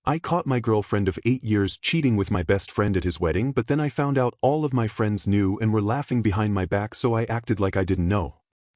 I caught my girlfriend of 8 years cheating with my best friend at his wedding, but then I found out all of my friends knew and were laughing behind my back, so I acted like I didn't know.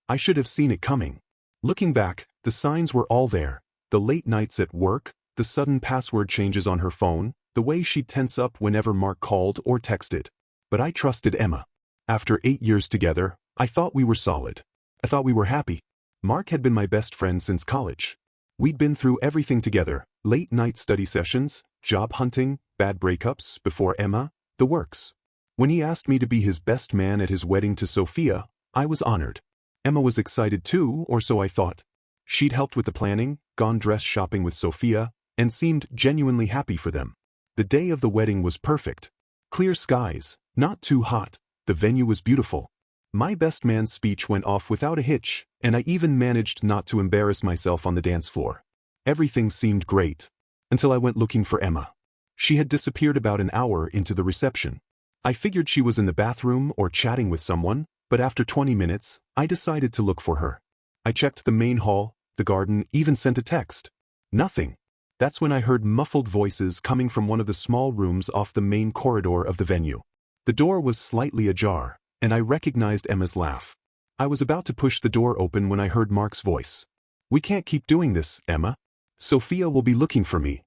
I should have seen it coming. Looking back, the signs were all there. The late nights at work, the sudden password changes on her phone, the way she'd tense up whenever Mark called or texted. But I trusted Emma. After 8 years together, I thought we were solid. I thought we were happy. Mark had been my best friend since college. We'd been through everything together, late night study sessions, job hunting, bad breakups, before Emma, the works. When he asked me to be his best man at his wedding to Sophia, I was honored. Emma was excited too, or so I thought. She'd helped with the planning, gone dress shopping with Sophia, and seemed genuinely happy for them. The day of the wedding was perfect. Clear skies, not too hot, the venue was beautiful. My best man's speech went off without a hitch, and I even managed not to embarrass myself on the dance floor. Everything seemed great. Until I went looking for Emma. She had disappeared about an hour into the reception. I figured she was in the bathroom or chatting with someone, but after 20 minutes, I decided to look for her. I checked the main hall, the garden, even sent a text. Nothing. That's when I heard muffled voices coming from one of the small rooms off the main corridor of the venue. The door was slightly ajar, and I recognized Emma's laugh. I was about to push the door open when I heard Mark's voice. "We can't keep doing this, Emma. Sophia will be looking for me."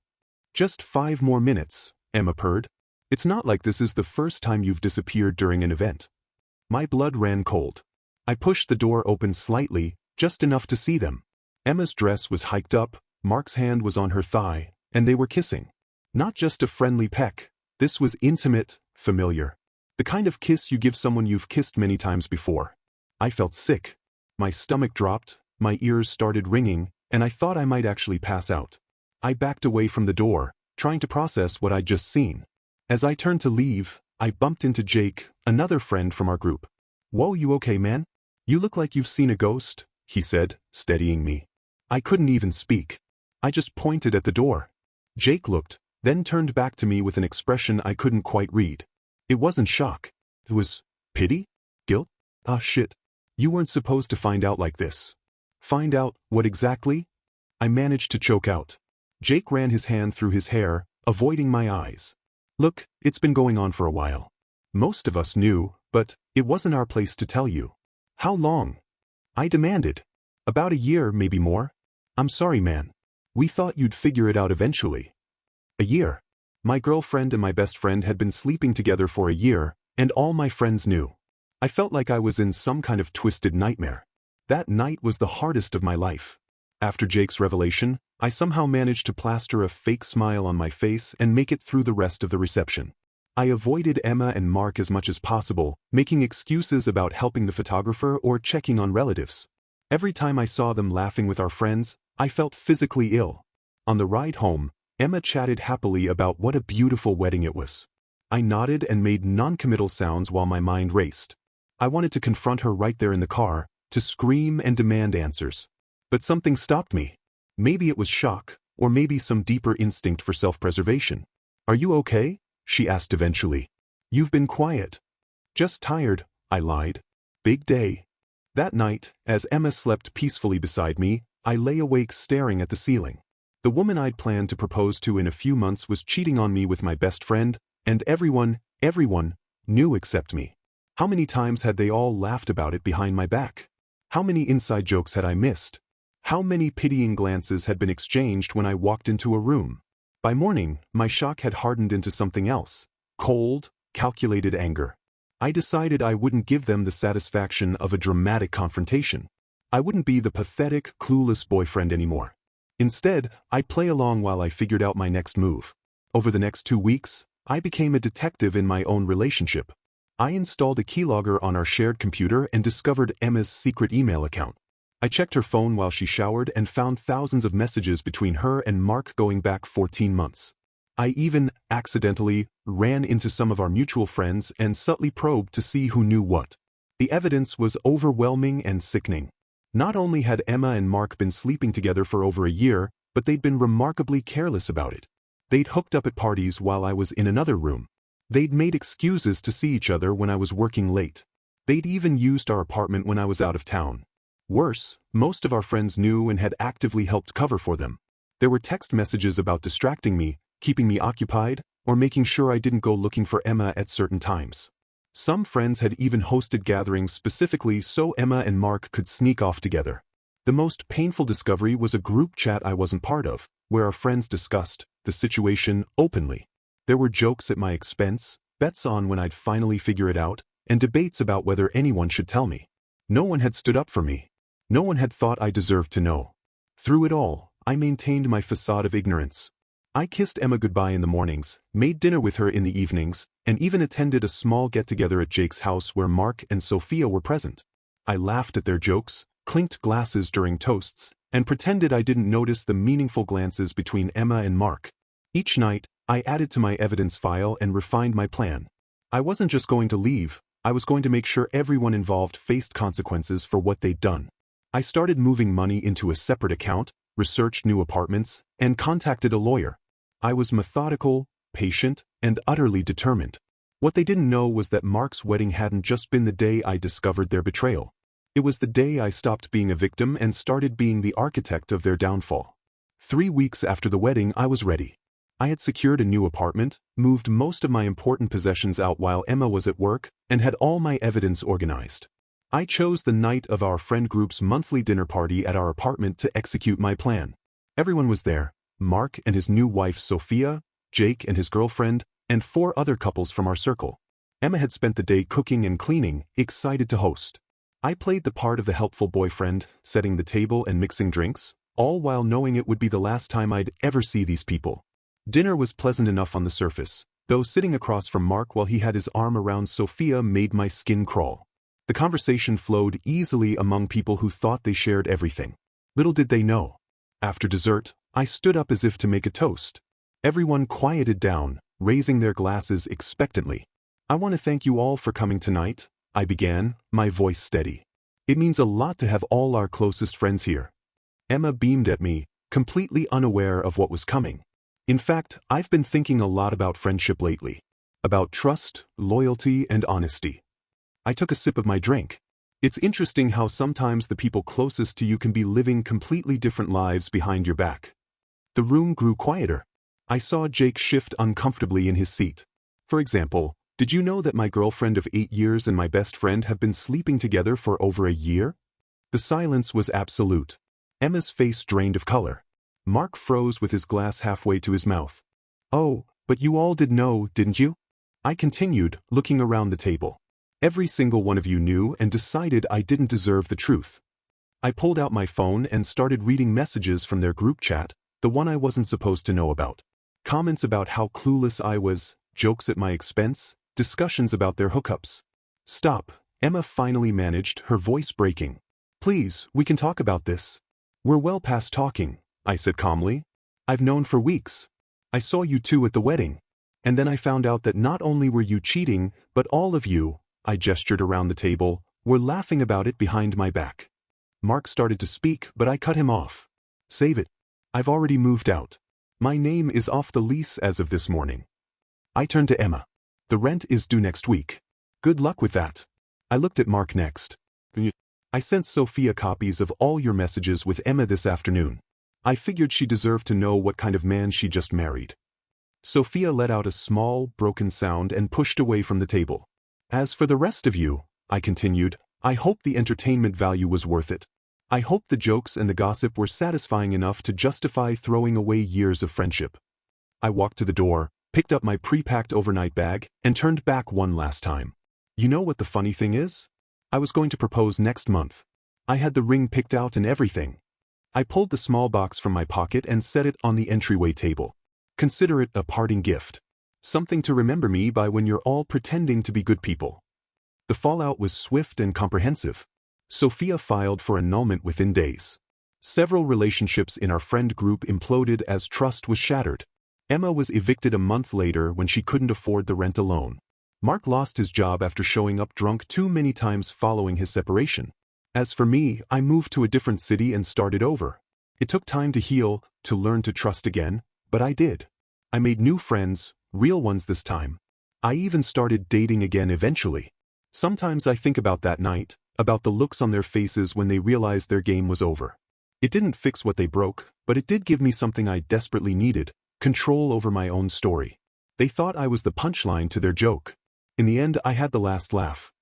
"Just 5 more minutes," Emma purred. "It's not like this is the first time you've disappeared during an event." My blood ran cold. I pushed the door open slightly, just enough to see them. Emma's dress was hiked up, Mark's hand was on her thigh, and they were kissing. Not just a friendly peck. This was intimate, familiar. The kind of kiss you give someone you've kissed many times before. I felt sick. My stomach dropped, my ears started ringing, and I thought I might actually pass out. I backed away from the door, trying to process what I'd just seen. As I turned to leave, I bumped into Jake, another friend from our group. "Whoa, you okay, man? You look like you've seen a ghost," he said, steadying me. I couldn't even speak. I just pointed at the door. Jake looked, then turned back to me with an expression I couldn't quite read. It wasn't shock. It was pity? Guilt? Ah, shit. You weren't supposed to find out like this. Find out what exactly? I managed to choke out. Jake ran his hand through his hair, avoiding my eyes. "Look, it's been going on for a while. Most of us knew, but it wasn't our place to tell you." "How long?" I demanded. "About a year, maybe more. I'm sorry, man. We thought you'd figure it out eventually." A year. My girlfriend and my best friend had been sleeping together for a year, and all my friends knew. I felt like I was in some kind of twisted nightmare. That night was the hardest of my life. After Jake's revelation, I somehow managed to plaster a fake smile on my face and make it through the rest of the reception. I avoided Emma and Mark as much as possible, making excuses about helping the photographer or checking on relatives. Every time I saw them laughing with our friends, I felt physically ill. On the ride home, Emma chatted happily about what a beautiful wedding it was. I nodded and made non-committal sounds while my mind raced. I wanted to confront her right there in the car, to scream and demand answers. But something stopped me. Maybe it was shock, or maybe some deeper instinct for self-preservation. "Are you okay?" she asked eventually. "You've been quiet." "Just tired," I lied. "Big day." That night, as Emma slept peacefully beside me, I lay awake staring at the ceiling. The woman I'd planned to propose to in a few months was cheating on me with my best friend, and everyone knew except me. How many times had they all laughed about it behind my back? How many inside jokes had I missed? How many pitying glances had been exchanged when I walked into a room? By morning, my shock had hardened into something else. Cold, calculated anger. I decided I wouldn't give them the satisfaction of a dramatic confrontation. I wouldn't be the pathetic, clueless boyfriend anymore. Instead, I'd play along while I figured out my next move. Over the next 2 weeks, I became a detective in my own relationship. I installed a keylogger on our shared computer and discovered Emma's secret email account. I checked her phone while she showered and found thousands of messages between her and Mark going back 14 months. I even, accidentally, ran into some of our mutual friends and subtly probed to see who knew what. The evidence was overwhelming and sickening. Not only had Emma and Mark been sleeping together for over a year, but they'd been remarkably careless about it. They'd hooked up at parties while I was in another room. They'd made excuses to see each other when I was working late. They'd even used our apartment when I was out of town. Worse, most of our friends knew and had actively helped cover for them. There were text messages about distracting me, keeping me occupied, or making sure I didn't go looking for Emma at certain times. Some friends had even hosted gatherings specifically so Emma and Mark could sneak off together. The most painful discovery was a group chat I wasn't part of, where our friends discussed the situation openly. There were jokes at my expense, bets on when I'd finally figure it out, and debates about whether anyone should tell me. No one had stood up for me. No one had thought I deserved to know. Through it all, I maintained my facade of ignorance. I kissed Emma goodbye in the mornings, made dinner with her in the evenings, and even attended a small get-together at Jake's house where Mark and Sophia were present. I laughed at their jokes, clinked glasses during toasts, and pretended I didn't notice the meaningful glances between Emma and Mark. Each night, I added to my evidence file and refined my plan. I wasn't just going to leave, I was going to make sure everyone involved faced consequences for what they'd done. I started moving money into a separate account, researched new apartments, and contacted a lawyer. I was methodical, patient, and utterly determined. What they didn't know was that Mark's wedding hadn't just been the day I discovered their betrayal. It was the day I stopped being a victim and started being the architect of their downfall. 3 weeks after the wedding, I was ready. I had secured a new apartment, moved most of my important possessions out while Emma was at work, and had all my evidence organized. I chose the night of our friend group's monthly dinner party at our apartment to execute my plan. Everyone was there: Mark and his new wife Sophia, Jake and his girlfriend, and 4 other couples from our circle. Emma had spent the day cooking and cleaning, excited to host. I played the part of the helpful boyfriend, setting the table and mixing drinks, all while knowing it would be the last time I'd ever see these people. Dinner was pleasant enough on the surface, though sitting across from Mark while he had his arm around Sophia made my skin crawl. The conversation flowed easily among people who thought they shared everything. Little did they know. After dessert, I stood up as if to make a toast. Everyone quieted down, raising their glasses expectantly. "I want to thank you all for coming tonight," I began, my voice steady. "It means a lot to have all our closest friends here." Emma beamed at me, completely unaware of what was coming. In fact, I've been thinking a lot about friendship lately. About trust, loyalty, and honesty. I took a sip of my drink. It's interesting how sometimes the people closest to you can be living completely different lives behind your back. The room grew quieter. I saw Jake shift uncomfortably in his seat. "For example, did you know that my girlfriend of 8 years and my best friend have been sleeping together for over a year?" The silence was absolute. Emma's face drained of color. Mark froze with his glass halfway to his mouth. "Oh, but you all did know, didn't you?" I continued, looking around the table. "Every single one of you knew and decided I didn't deserve the truth." I pulled out my phone and started reading messages from their group chat, the one I wasn't supposed to know about. Comments about how clueless I was, jokes at my expense, discussions about their hookups. "Stop," Emma finally managed, her voice breaking. "Please, we can talk about this." "We're well past talking," I said calmly. "I've known for weeks. I saw you two at the wedding. And then I found out that not only were you cheating, but all of you," I gestured around the table, "were laughing about it behind my back." Mark started to speak, but I cut him off. "Save it. I've already moved out. My name is off the lease as of this morning." I turned to Emma. "The rent is due next week. Good luck with that." I looked at Mark next. "I sent Sophia copies of all your messages with Emma this afternoon. I figured she deserved to know what kind of man she just married." Sophia let out a small, broken sound and pushed away from the table. "As for the rest of you," I continued, "I hope the entertainment value was worth it. I hope the jokes and the gossip were satisfying enough to justify throwing away years of friendship." I walked to the door, picked up my pre-packed overnight bag, and turned back one last time. You know what the funny thing is? I was going to propose next month. I had the ring picked out and everything. I pulled the small box from my pocket and set it on the entryway table. Consider it a parting gift. Something to remember me by when you're all pretending to be good people. The fallout was swift and comprehensive. Sophia filed for annulment within days. Several relationships in our friend group imploded as trust was shattered. Emma was evicted a month later when she couldn't afford the rent alone. Mark lost his job after showing up drunk too many times following his separation. As for me, I moved to a different city and started over. It took time to heal, to learn to trust again, but I did. I made new friends, real ones this time. I even started dating again eventually. Sometimes I think about that night, about the looks on their faces when they realized their game was over. It didn't fix what they broke, but it did give me something I desperately needed: Control over my own story. They thought I was the punchline to their joke. In the end, I had the last laugh.